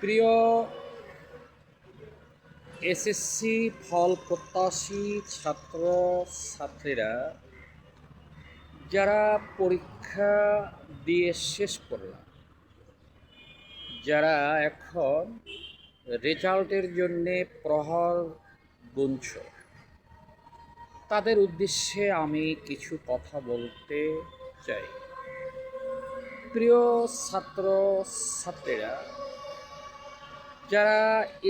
প্রিয় এসএসসি ফল প্রত্যাশী ছাত্র ছাত্রীরা, যারা পরীক্ষা দিয়ে শেষ করলাম, যারা এখন রেজাল্টের জন্যে প্রহর গুনছ, তাদের উদ্দেশ্যে আমি কিছু কথা বলতে চাই। প্রিয় ছাত্র ছাত্রীরা, যারা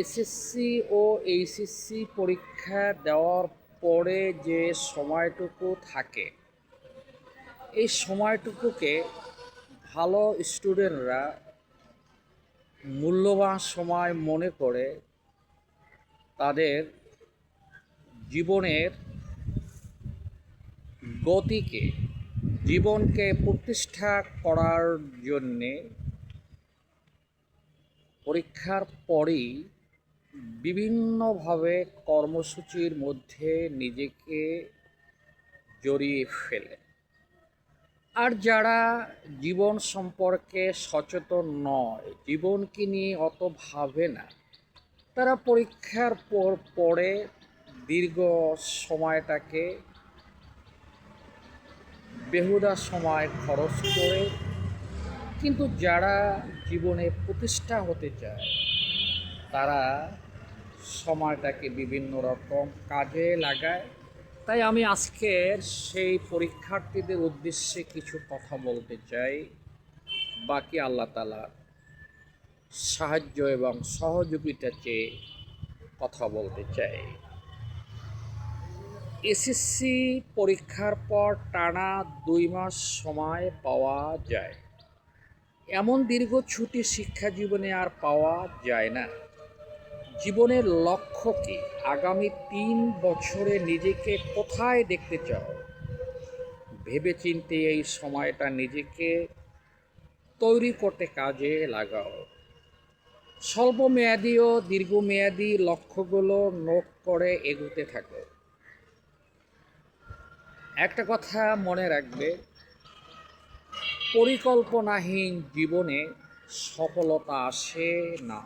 এসএসসি ও এইচএসসি পরীক্ষা দেওয়ার পরে যে সময়টুকু থাকে, এই সময়টুকুকে ভালো স্টুডেন্টরা মূল্যবান সময় মনে করে তাদের জীবনের গতিকে, জীবনকে প্রতিষ্ঠা করার জন্যে পরীক্ষার পরেই বিভিন্নভাবে কর্মসূচির মধ্যে নিজেকে জড়িয়ে ফেলে। আর যারা জীবন সম্পর্কে সচেতন নয়, জীবনকে নিয়ে অত ভাবে না, তারা পরীক্ষার পরে দীর্ঘ সময়টাকে বেহুদা সময় খরচ করে, কিন্তু যারা জীবনে প্রতিষ্ঠা হতে চায় তারা সময়টাকে বিভিন্ন রকম কাজে লাগায়। তাই আমি আজকের সেই পরীক্ষার্থীদের উদ্দেশ্যে কিছু কথা বলতে চাই, বাকি আল্লাহ তাআলার সাহায্য এবং সহযোগিতা চেয়ে কথা বলতে চাই। এসএসসি পরীক্ষার পর টানা 2 মাস সময় পাওয়া যায়। এমন দীর্ঘ ছুটি শিক্ষা জীবনে আর পাওয়া যায় না। জীবনের লক্ষ্য কি? আগামী 3 বছরে নিজেকে কোথায় দেখতে চাও? ভেবেচিন্তে এই সময়টা নিজেকে তৈরি করতে কাজে লাগাও। স্বল্পমেয়াদী ও দীর্ঘমেয়াদী লক্ষ্যগুলো নোট করে এগোতে থাকো। একটা কথা মনে রাখবে, পরিকল্পনাহীন জীবনে সফলতা আসে না।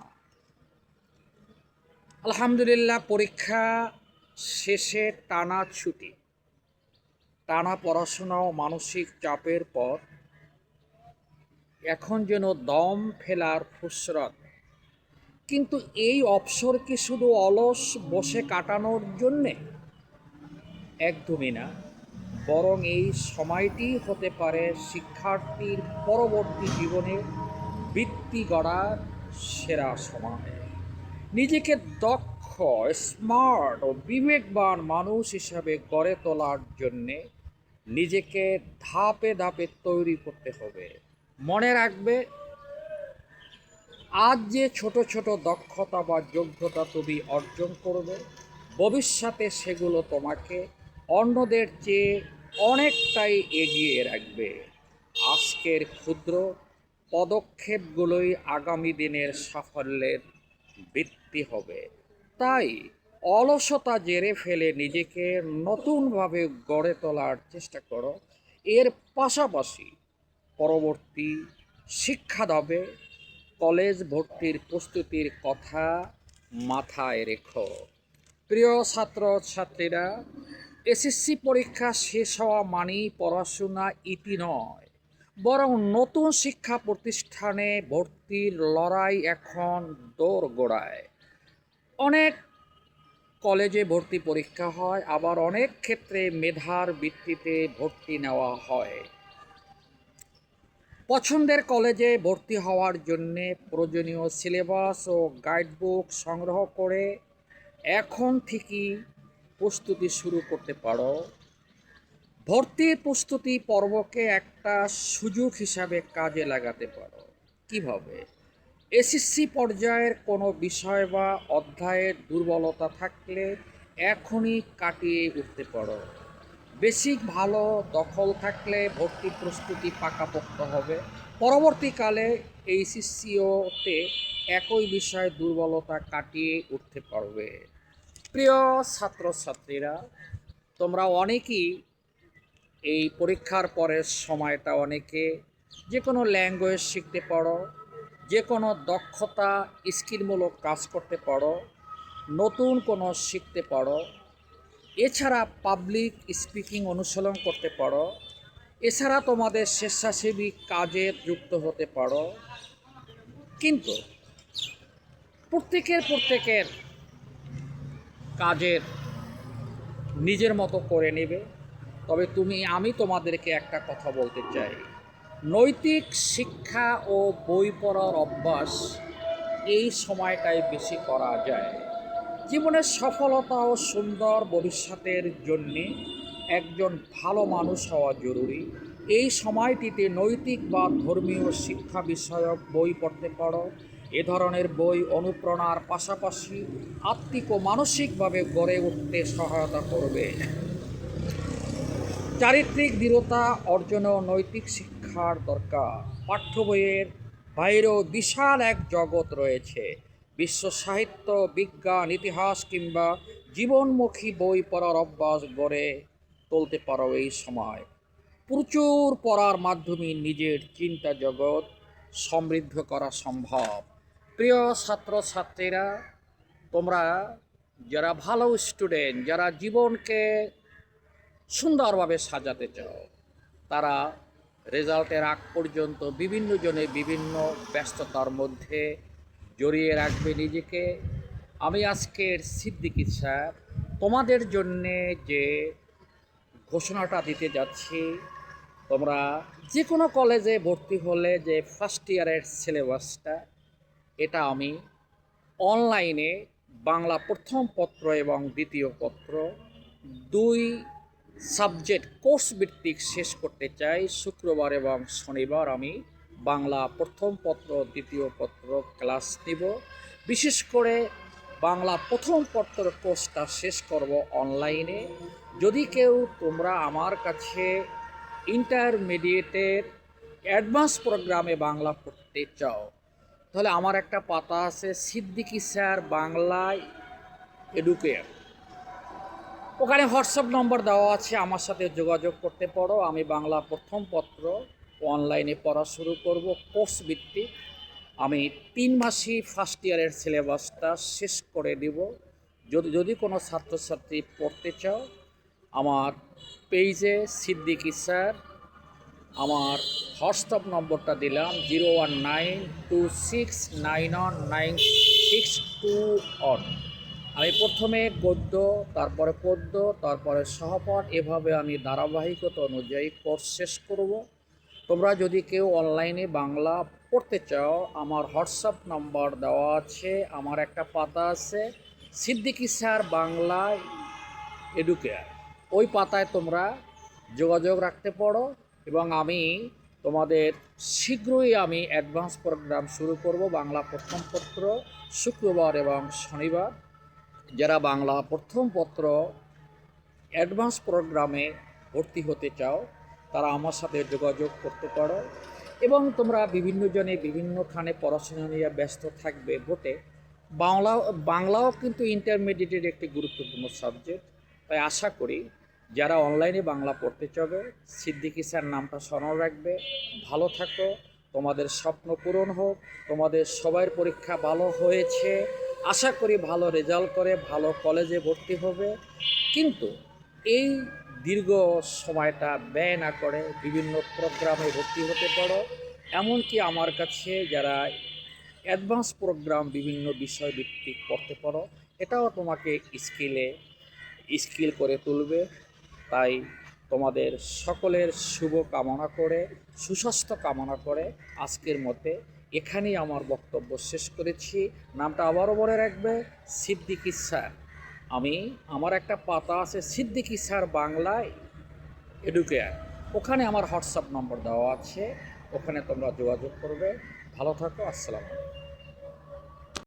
আলহামদুলিল্লাহ, পরীক্ষা শেষে টানা ছুটি, টানা পড়াশোনা ও মানসিক চাপের পর এখন যেন দম ফেলার ফুসরত। কিন্তু এই অবসর কি শুধু অলস বসে কাটানোর জন্যে? একদমই না, বরং এই সময়টি হতে পারে শিক্ষার্থীর পরবর্তী জীবনে বৃত্তি গড়ার সেরা সময়। নিজেকে দক্ষ, স্মার্ট ও বিবেকবান মানুষ হিসাবে গড়ে তোলার জন্যে নিজেকে ধাপে ধাপে তৈরি করতে হবে। মনে রাখবে, আজ যে ছোট ছোট দক্ষতা বা যোগ্যতা তুমি অর্জন করবে, ভবিষ্যতে সেগুলো তোমাকে অন্যদের চেয়ে অনেকটাই এগিয়ে রাখবে। আজকের ক্ষুদ্র পদক্ষেপগুলোই আগামী দিনের সাফল্যের ভিত্তি হবে। তাই অলসতা জেরে ফেলে নিজেকে নতুনভাবে গড়ে তোলার চেষ্টা করো। এর পাশাপাশি পরবর্তী শিক্ষাধাপে কলেজ ভর্তির প্রস্তুতির কথা মাথায় রেখো। প্রিয় ছাত্র ছাত্রীরা, এসএসসি পরীক্ষা শেষ হওয়া মানেই পড়াশোনা ইতি নয়, বরং নতুন শিক্ষা প্রতিষ্ঠানে ভর্তির লড়াই এখন দোরগোড়ায়। অনেক কলেজে ভর্তি পরীক্ষা হয়, আবার অনেক ক্ষেত্রে মেধার ভিত্তিতে ভর্তি নেওয়া হয়। পছন্দের কলেজে ভর্তি হওয়ার জন্যে প্রয়োজনীয় সিলেবাস ও গাইডবুক সংগ্রহ করে এখন থেকেই প্রস্তুতি শুরু করতে পারো। ভর্তির প্রস্তুতি পর্বকে একটা সুযোগ হিসাবে কাজে লাগাতে পারো। কিভাবে? এসএসসি পর্যায়ের কোনো বিষয় বা অধ্যায়ের দুর্বলতা থাকলে এখনই কাটিয়ে উঠতে পারো। বেসিক ভালো দখল থাকলে ভর্তি প্রস্তুতি পাকাপোক্ত হবে। পরবর্তীকালে এইচএসসিওতে একই বিষয়ে দুর্বলতা কাটিয়ে উঠতে পারবে। প্রিয় ছাত্রছাত্রীরা, তোমরা অনেকেই এই পরীক্ষার পরের সময়টা অনেকে যে কোনো ল্যাঙ্গুয়েজ শিখতে পারো, যে কোনো দক্ষতা স্কিলমূলক কাজ করতে পারো, নতুন কোনো শিখতে পারো, এছাড়া পাবলিক স্পিকিং অনুশীলন করতে পারো, এছাড়া তোমাদের স্বেচ্ছাসেবী কাজে যুক্ত হতে পারো। কিন্তু প্রত্যেকের কাজের নিজের মতো করে নেবে। তবে আমি তোমাদেরকে একটা কথা বলতে চাই, নৈতিক শিক্ষা ও বই পড়ার অভ্যাস এই সময়টায় বেশি করা যায়। জীবনের সফলতা ও সুন্দর ভবিষ্যতের জন্যে একজন ভালো মানুষ হওয়া জরুরি। এই সময়টিতে নৈতিক বা ধর্মীয় শিক্ষা বিষয়ক বই পড়তে পারো। এ ধরনের বই অনুপ্রেরণার পাশাপাশি আত্মিক ও মানসিকভাবে গড়ে উঠতে সহায়তা করবে। চারিত্রিক দৃঢ়তা অর্জনেও নৈতিক শিক্ষার দরকার। পাঠ্য বইয়ের বাইরেও বিশাল এক জগৎ রয়েছে। বিশ্ব সাহিত্য, বিজ্ঞান, ইতিহাস কিংবা জীবনমুখী বই পড়ার অভ্যাস গড়ে তুলতে পারো এই সময়। প্রচুর পড়ার মাধ্যমে নিজের চিন্তা জগৎ সমৃদ্ধ করা সম্ভব। প্রিয় ছাত্রছাত্রীরা, তোমরা যারা ভালো স্টুডেন্ট, যারা জীবনকে সুন্দরভাবে সাজাতে চাও, তারা রেজাল্টের আগ পর্যন্ত বিভিন্ন জনে বিভিন্ন ব্যস্ততার মধ্যে জড়িয়ে রাখবে নিজেকে। আমি আজকের সিদ্দিকী স্যার তোমাদের জন্যে যে ঘোষণাটা দিতে যাচ্ছি, তোমরা যে কোনো কলেজে ভর্তি হলে যে ফার্স্ট ইয়ারের সিলেবাসটা, এটা আমি অনলাইনে বাংলা প্রথম পত্র এবং দ্বিতীয় পত্র দুই সাবজেক্ট কোর্স ভিত্তিক শেষ করতে চাই। শুক্রবার এবং শনিবার আমি বাংলা প্রথম পত্র দ্বিতীয় পত্র ক্লাস নিব। বিশেষ করে বাংলা প্রথম পত্র কোর্সটা শেষ করব অনলাইনে। যদি কেউ তোমরা আমার কাছে ইন্টারমিডিয়েটের অ্যাডভান্স প্রোগ্রামে বাংলা পড়তে চাও, তাহলে আমার একটা পাতা আছে সিদ্দিকী স্যার বাংলায় এডুকেয়ার, ওখানে হোয়াটসঅ্যাপ নম্বর দেওয়া আছে, আমার সাথে যোগাযোগ করতে পারো। আমি বাংলা প্রথম পত্র অনলাইনে পড়া শুরু করব কোর্স ভিত্তিক। আমি 3 মাসই ফার্স্ট ইয়ারের সিলেবাসটা শেষ করে দেব। যদি কোনো ছাত্রছাত্রী পড়তে চাও, আমার পেজে সিদ্দিকী স্যার, আমার হোয়াটসঅ্যাপ নম্বরটা দিলাম 01926919621। আমি প্রথমে গদ্য, তারপরে পদ্য, তারপরে সহপাঠ, এভাবে আমি ধারাবাহিকতা অনুযায়ী কোর্স শেষ করব। তোমরা যদি কেউ অনলাইনে বাংলা পড়তে চাও, আমার হোয়াটসঅ্যাপ নাম্বার দেওয়া আছে, আমার একটা পাতা আছে সিদ্দিকী স্যার বাংলা এডুকেয়ার, ওই পাতায় তোমরা যোগাযোগ রাখতে পারো। এবং আমি তোমাদের শীঘ্রই আমি অ্যাডভান্স প্রোগ্রাম শুরু করব বাংলা প্রথম পত্র শুক্রবার এবং শনিবার। যারা বাংলা প্রথম পত্র অ্যাডভান্স প্রোগ্রামে ভর্তি হতে চাও, তারা আমার সাথে যোগাযোগ করতে পারো। এবং তোমরা বিভিন্ন জনে বিভিন্নখানে পড়াশোনা নিয়ে ব্যস্ত থাকবে বটে, বাংলাও কিন্তু ইন্টারমিডিয়েটের একটি গুরুত্বপূর্ণ সাবজেক্ট। তাই আশা করি যারা অনলাইনে বাংলা পড়তে চাবে, সিদ্দিকী স্যার নামটা স্মরণ রাখবে। ভালো থাকো, তোমাদের স্বপ্ন পূরণ হোক। তোমাদের সবার পরীক্ষা ভালো হয়েছে, আশা করি ভালো রেজাল্ট করে ভালো কলেজে ভর্তি হবে। কিন্তু এই দীর্ঘ সময়টা ব্যয় না করে বিভিন্ন প্রোগ্রামে ভর্তি হতে পারো। এমনকি আমার কাছে যারা অ্যাডভান্স প্রোগ্রাম বিভিন্ন বিষয় ভিত্তিক পড়তে পারো, এটাও তোমাকে স্কিল করে তুলবে। তাই তোমাদের সকলের শুভ কামনা করে, সুস্বাস্থ্য কামনা করে আজকের মতে এখানেই আমার বক্তব্য শেষ করেছি। নামটা আবারও বলে রাখবে, সিদ্দিকী স্যার। আমার একটা পাতা আছে সিদ্দিকী স্যার বাংলায় এডুকেয়ার, ওখানে আমার হোয়াটসঅ্যাপ নম্বর দেওয়া আছে, ওখানে তোমরা যোগাযোগ করবে। ভালো থাকো, আসসালামু আলাইকুম।